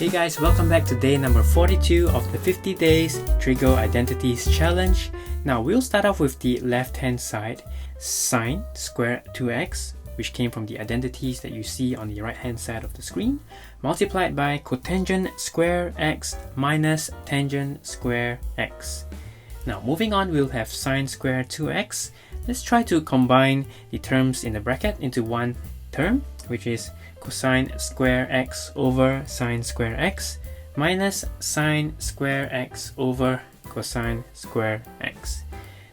Hey guys, welcome back to day number 42 of the 50 days Trigo Identities challenge. Now we'll start off with the left hand side, sine square 2x, which came from the identities that you see on the right hand side of the screen, multiplied by cotangent square x minus tangent square x. Now moving on, we'll have sine square 2x. Let's try to combine the terms in the bracket into one term, which is cosine square x over sine square x minus sine square x over cosine square x.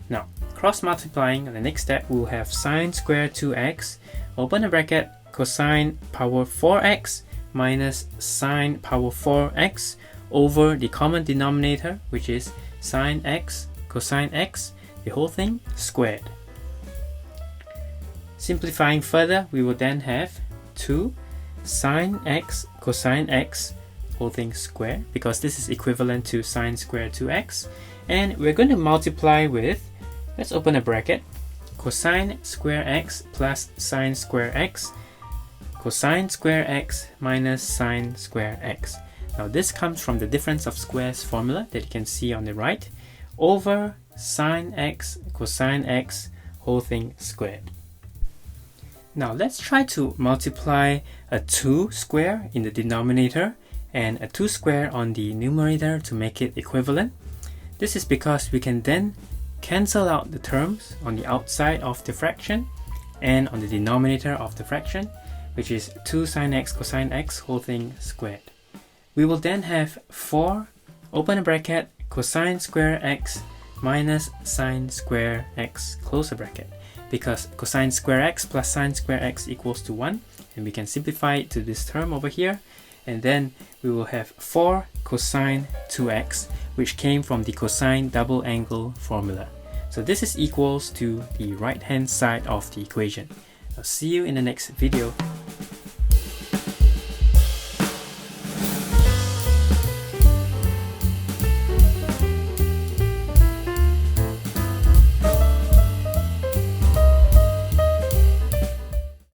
Now, cross multiplying, the next step we'll have sine square 2x, open a bracket, cosine power 4x minus sine power 4x over the common denominator, which is sine x cosine x, the whole thing squared. Simplifying further, we will then have 2 sine x cosine x, whole thing squared, because this is equivalent to sine square 2x, and we're going to multiply with, let's open a bracket, cosine square x plus sine square x, cosine square x minus sine square x. Now this comes from the difference of squares formula that you can see on the right, over sine x cosine x, whole thing squared. Now let's try to multiply a 2 square in the denominator and a 2 square on the numerator to make it equivalent. This is because we can then cancel out the terms on the outside of the fraction and on the denominator of the fraction, which is 2 sine x cosine x, whole thing squared. We will then have 4, open a bracket, cosine square x minus sine square x, close a bracket, because cosine square x plus sine square x equals to 1, and we can simplify it to this term over here, and then we will have 4 cosine 2x, which came from the cosine double angle formula. So this is equals to the right hand side of the equation. I'll see you in the next video.